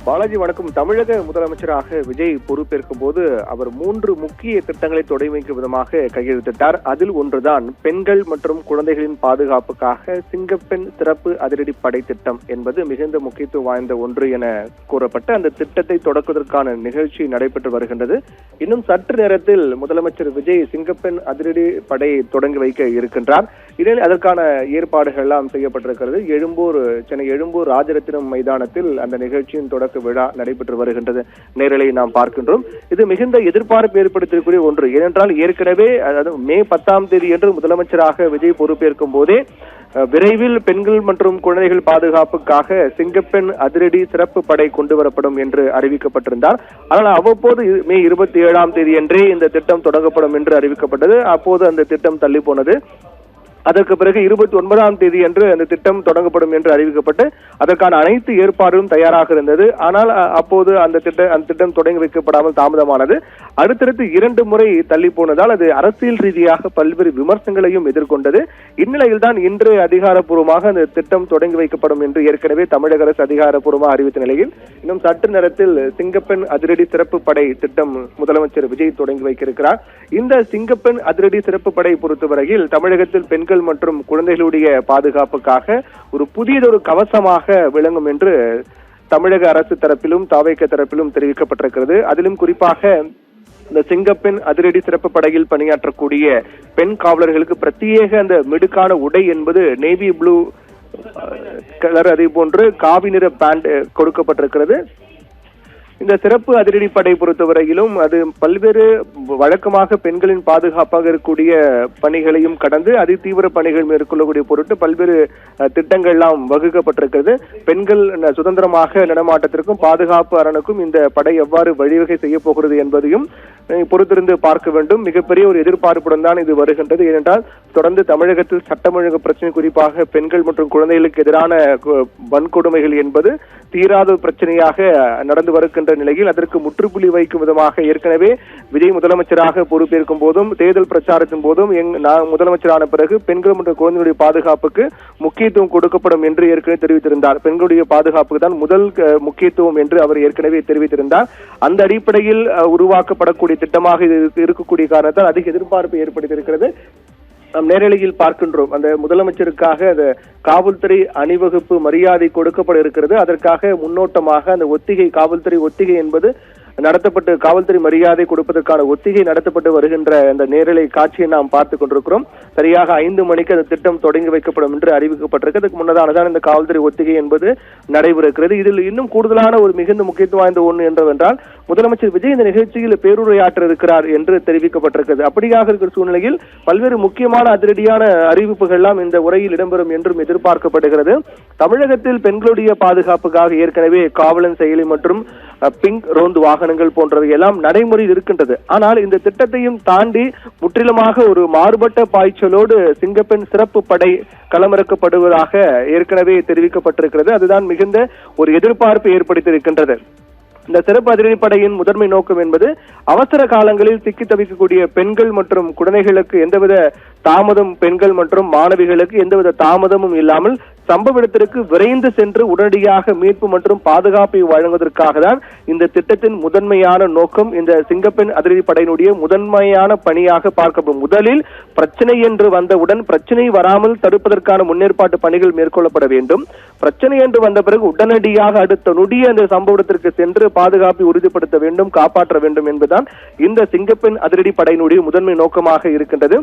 பாலாஜி வணக்கம். தமிழக முதலமைச்சராக விஜய் பொறுப்பேற்கும் போது அவர் 3 முக்கிய திட்டங்களை தொடங்கி வைக்கும் விதமாக கையெழுத்திட்டார். அதில் ஒன்றுதான் பெண்கள் மற்றும் குழந்தைகளின் பாதுகாப்புக்காக சிங்கப்பெண் சிறப்பு அதிரடி படை திட்டம் என்பது மிகுந்த முக்கியத்துவம் வாய்ந்த ஒன்று என கூறப்பட்டு அந்த திட்டத்தை தொடக்குவதற்கான நிகழ்ச்சி நடைபெற்று வருகின்றது. இன்னும் சற்று நேரத்தில் முதலமைச்சர் விஜய் சிங்கப்பெண் அதிரடி படையை தொடங்கி வைக்க இருக்கின்றார். இதில் அதற்கான ஏற்பாடுகள் எல்லாம் செய்யப்பட்டிருக்கிறது. சென்னை எழும்பூர் ராஜரத்தினம் மைதானத்தில் அந்த நிகழ்ச்சியின் தொடக்க விழா நடைபெற்று வருகின்றது. நேரலை நாம் பார்க்கின்றோம். இது மிகுந்த எதிர்பார்ப்பு ஏற்படுத்தக்கூடிய ஒன்று. ஏனென்றால் ஏற்கனவே மே 10ஆம் தேதி என்று முதலமைச்சராக விஜய் பொறுப்பேற்கும் போதே விரைவில் பெண்கள் மற்றும் குழந்தைகள் பாதுகாப்புக்காக சிங்கப்பெண் அதிரடி சிறப்பு படை கொண்டு வரப்படும் என்று அறிவிக்கப்பட்டிருந்தார். ஆனால் அவ்வப்போது மே 27ஆம் தேதி என்றே இந்த திட்டம் தொடங்கப்படும் என்று அறிவிக்கப்பட்டது. அப்போது அந்த திட்டம் தள்ளி போனது. அதற்கு பிறகு 29ஆம் தேதி என்று அந்த திட்டம் தொடங்கப்படும் என்று அறிவிக்கப்பட்டு அதற்கான அனைத்து ஏற்பாடும் தயாராக இருந்தது. ஆனால் அப்போது அந்த திட்டம் தொடங்கி வைக்கப்படாமல் தாமதமானது. அடுத்தடுத்து 2 முறை தள்ளி போனதால் அது அரசியல் ரீதியாக பல்வேறு விமர்சனங்களையும் எதிர்கொண்டது. இந்நிலையில் தான் இன்று அதிகாரப்பூர்வமாக அந்த திட்டம் தொடங்கி வைக்கப்படும் என்று ஏற்கனவே தமிழக அரசு அதிகாரப்பூர்வமாக அறிவித்த நிலையில் இன்னும் சற்று நேரத்தில் சிங்கப்பெண் அதிரடி சிறப்பு படை திட்டம் முதலமைச்சர் விஜய் தொடங்கி வைக்க இருக்கிறார். இந்த சிங்கப்பெண் அதிரடி சிறப்பு படை பொறுத்தவரையில் தமிழகத்தில் பெண்கள் மற்றும் குழந்தைகளுடைய பாதுகாப்புக்காக ஒரு புதியதொரு கவசமாக விளங்கும் என்று தமிழக அரசு தரப்பிலும் தாவேக தரப்பிலும் தெரிவிக்கப்பட்டிருக்கிறது. அதிலும் குறிப்பாக இந்த சிங்கப்பெண் அதிரடி சிறப்பு படையில் பணியாற்றக்கூடிய பெண் காவலர்களுக்கு பிரத்யேக அந்த மிடுக்கான உடை என்பது நேவி ப்ளூ கலர், அதே போன்று காவி நிற பேண்ட் கொடுக்கப்பட்டிருக்கிறது. இந்த சிறப்பு அதிரடி படை பொறுத்தவரையிலும் அது பல்வேறு வழக்கமாக பெண்களின் பாதுகாப்பாக இருக்கக்கூடிய பணிகளையும் கடந்து அதிதீவிர பணிகள் மேற்கொள்ளக்கூடிய பொருட்டு பல்வேறு திட்டங்கள்லாம் வகுக்கப்பட்டிருக்கிறது. பெண்கள் சுதந்திரமாக நடமாட்டத்திற்கும் பாதுகாப்பு அரணுக்கும் இந்த படை எவ்வாறு வழிவகை செய்ய போகிறது என்பதையும் பொறுத்திருந்து பார்க்க வேண்டும். மிகப்பெரிய ஒரு எதிர்பார்ப்புடன் தான் இது வருகின்றது. ஏனென்றால் தொடர்ந்து தமிழகத்தில் சட்டம் ஒழுங்கு பிரச்சனை, குறிப்பாக பெண்கள் மற்றும் குழந்தைகளுக்கு எதிரான வன்கொடுமைகள் என்பது தீராத பிரச்சனையாக நடந்து வருகின்ற நிலையில் அதற்கு முற்றுப்புள்ளி வைக்கும் விதமாக ஏற்கனவே விஜய் முதலமைச்சராக பொறுப்பேற்கும் போதும் தேர்தல் பிரச்சாரத்தின் போதும் முதலமைச்சரான பிறகு பெண்கள் மற்றும் குழந்தைகளுடைய பாதுகாப்புக்கு முக்கியத்துவம் கொடுக்கப்படும் என்று ஏற்கனவே தெரிவித்திருந்தார். பெண்களுடைய பாதுகாப்புக்கு தான் முதல் முக்கியத்துவம் என்று அவர் ஏற்கனவே தெரிவித்திருந்தார். அந்த அடிப்படையில் உருவாக்கப்படக்கூடிய திட்டமாக இருக்கக்கூடிய காரணத்தால் அதிக எதிர்பார்ப்பை ஏற்படுத்தியிருக்கிறது. நாம் நேரலையில் பார்க்கின்றோம். அந்த முதலமைச்சருக்காக அந்த காவல்துறை அணிவகுப்பு மரியாதை கொடுக்கப்பட இருக்கிறது. அதற்காக முன்னோட்டமாக அந்த காவல்துறை ஒத்திகை என்பது நடத்தப்பட்டு காவல்துறை மரியாதை கொடுப்பதற்கான ஒத்திகை நடத்தப்பட்டு வருகின்ற அந்த நேரலை காட்சியை நாம் பார்த்துக் கொண்டிருக்கிறோம். சரியாக 5 மணிக்கு அந்த திட்டம் தொடங்கி வைக்கப்படும் என்று அறிவிக்கப்பட்டிருக்கு. அதுக்கு முன்னதானதான் இந்த காவல்துறை ஒத்திகை என்பது நடைபெறுகிறது. இதில் இன்னும் கூடுதலான ஒரு மிகுந்த முக்கியத்துவம் வாய்ந்த ஒன்று என்னவென்றால் முதலமைச்சர் விஜய் இந்த நிகழ்ச்சியில் பேருரையாற்ற இருக்கிறார் என்று தெரிவிக்கப்பட்டிருக்கிறது. அப்படியாக இருக்கிற சூழ்நிலையில் பல்வேறு முக்கியமான அதிரடியான அறிவிப்புகள்லாம் இந்த உரையில் இடம்பெறும் என்றும் எதிர்பார்க்கப்படுகிறது. தமிழகத்தில் பெண்களுடைய பாதுகாப்புக்காக ஏற்கனவே காவலன் செயலி மற்றும் பிங்க் ரோந்து வாகனங்கள் போன்றவை எல்லாம் நடைமுறையில் இருக்கின்றது. ஆனால் இந்த திட்டத்தையும் தாண்டி முற்றிலுமாக ஒரு மாறுபட்ட பாய்ச்சலோடு சிங்கப்பெண் சிறப்பு படை களமிறக்கப்படுவதாக ஏற்கனவே தெரிவிக்கப்பட்டிருக்கிறது. அதுதான் மிகுந்த ஒரு எதிர்பார்ப்பு ஏற்படுத்தியிருக்கின்றது. இந்த சிறப்பு அதிரடி படையின் முதன்மை நோக்கம் என்பது அவசர காலங்களில் சிக்கி தவிக்கக்கூடிய பெண்கள் மற்றும் குழந்தைகளுக்கு எந்தவித தாமதம், பெண்கள் மற்றும் மாணவிகளுக்கு எந்தவித தாமதமும் இல்லாமல் சம்பவ இடத்திற்கு விரைந்து சென்று உடனடியாக மீட்பு மற்றும் பாதுகாப்பை வழங்குவதற்காக தான் இந்த திட்டத்தின் முதன்மையான நோக்கம். இந்த சிங்கப்பெண் அதிரடி படையினுடைய முதன்மையான பணியாக பார்க்கப்படும். முதலில் பிரச்சனை என்று வந்தவுடன் பிரச்சனை வராமல் தடுப்பதற்கான முன்னேற்பாட்டு பணிகள் மேற்கொள்ளப்பட வேண்டும். பிரச்சனை என்று வந்த பிறகு உடனடியாக அடுத்த நொடிய அந்த சம்பவ இடத்திற்கு சென்று பாதுகாப்பை உறுதிப்படுத்த வேண்டும், காப்பாற்ற வேண்டும் என்பதுதான் இந்த சிங்கப்பெண் அதிரடி படையினுடைய முதன்மை நோக்கமாக இருக்கின்றது.